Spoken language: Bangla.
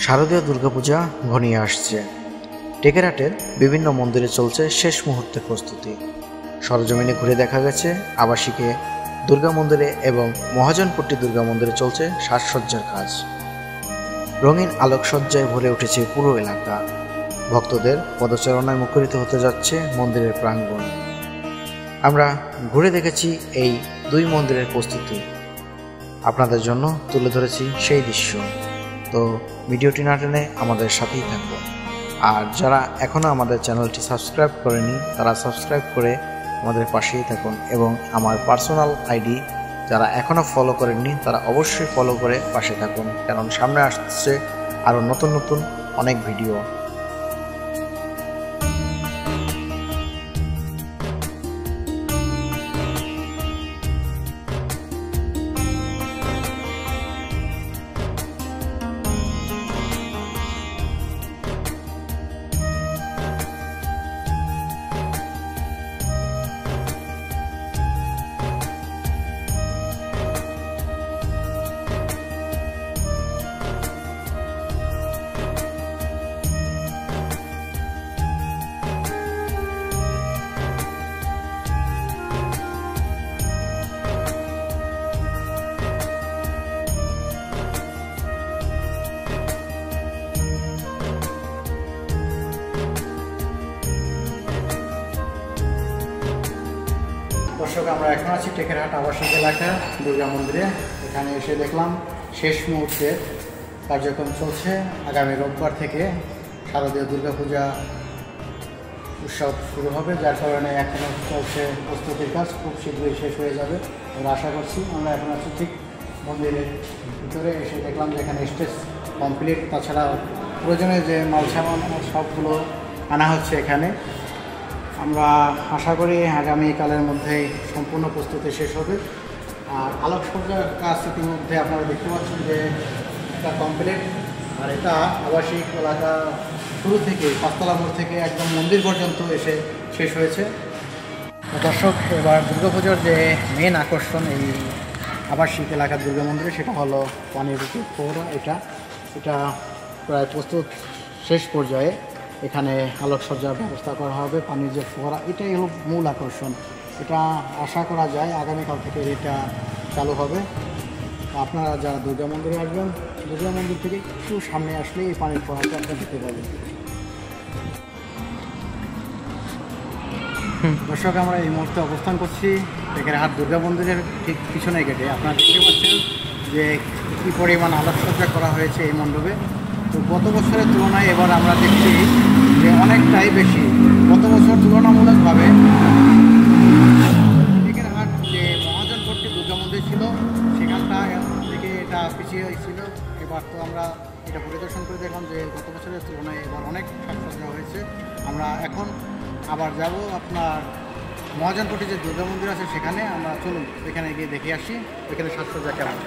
শারদীয় দুর্গাপূজা ঘনিয়ে আসছে। টেকেরহাটের বিভিন্ন মন্দিরে চলছে শেষ মুহূর্তের প্রস্তুতি। সরজমিনে ঘুরে দেখা গেছে আবাসিকে দুর্গা মন্দিরে এবং মহাজনপট্টি দুর্গা মন্দিরে চলছে সাজসজ্জার কাজ। রঙিন আলোকসজ্জায় ভরে উঠেছে পুরো এলাকা। ভক্তদের পদচারণায় মুখরিত হতে যাচ্ছে মন্দিরের প্রাঙ্গণ। আমরা ঘুরে দেখেছি এই দুই মন্দিরের প্রস্তুতি, আপনাদের জন্য তুলে ধরেছি সেই দৃশ্য। তো ভিডিওটি না টেনে আমাদের সাথেই থাকবো। আর যারা এখনও আমাদের চ্যানেলটি সাবস্ক্রাইব করেনি তারা সাবস্ক্রাইব করে আমাদের পাশেই থাকুন, এবং আমার পার্সোনাল আইডি যারা এখনও ফলো করেননি তারা অবশ্যই ফলো করে পাশে থাকুন, কারণ সামনে আসছে আরও নতুন নতুন অনেক ভিডিও। দর্শক, আমরা এখন আছি টেকেরহাট আবাসিক এলাকা দুর্গা মন্দিরে। এখানে এসে দেখলাম শেষ মুহূর্তের কার্যক্রম চলছে। আগামী রোববার থেকে শারদীয় দুর্গাপূজা উৎসব শুরু হবে, যার কারণে এখনও চলছে প্রস্তুতির কাজ, খুব শীঘ্রই শেষ হয়ে যাবে আমরা আশা করছি। আমরা এখন আছি ঠিক মন্দিরের ভিতরে। এসে দেখলাম যে এখানে স্টেজ কমপ্লিট, তাছাড়া প্রয়োজনে যে মাল সামান সবগুলো আনা হচ্ছে এখানে। আমরা আশা করি আগামীকালের মধ্যেই সম্পূর্ণ প্রস্তুতি শেষ হবে। আর আলোকসজ্জার কাজ ইতিমধ্যে আপনারা দেখতে পাচ্ছেন যে এটা কমপ্লিট। আর এটা আবাসিক এলাকা শুরু থেকে পাঁচতলা মোড় থেকে একদম মন্দির পর্যন্ত এসে শেষ হয়েছে। দর্শক, এবার দুর্গাপুজোর যে মেন আকর্ষণ এই আবাসিক এলাকার দুর্গা মন্দিরে, সেটা হলো পানির ফোয়ারা। এটা প্রায় প্রস্তুত শেষ পর্যায়ে। এখানে আলোকসজ্জার ব্যবস্থা করা হবে, পানির যে ফোয়ারা, এটাই হলো মূল আকর্ষণ। এটা আশা করা যায় আগামীকাল থেকে এটা চালু হবে। আপনারা যারা দুর্গা মন্দিরে আসবেন, দুর্গা মন্দির থেকে একটু সামনে আসলে এই পানির ফোয়ারাটা আপনারা দেখতে পাবেন। দর্শক, আমরা এই মুহূর্তে অবস্থান করছি টেকেরহাট দুর্গা মন্দিরের ঠিক পিছনে গেটে। আপনারা দেখতে পাচ্ছেন যে কী পরিমাণ আলোকসজ্জা করা হয়েছে এই মণ্ডপে। তো গত বছরের তুলনায় এবার আমরা দেখছি যে অনেকটাই বেশি। গত বছর তুলনামূলকভাবে টেকেরহাট যে মহাজনপট্টি দুর্গা মন্দির ছিল সেখানটা থেকে এটা পিছিয়ে ছিল। এবার তো আমরা এটা পরিদর্শন করে দেখলাম যে গত বছরের তুলনায় এবার অনেক সাজসজ্জা হয়েছে। আমরা এখন আবার যাব আপনার মহাজনপট্টি যে দুর্গা মন্দির আছে সেখানে। আমরা চলুন এখানে গিয়ে দেখে আসি এখানে সাজসজ্জা কেমন।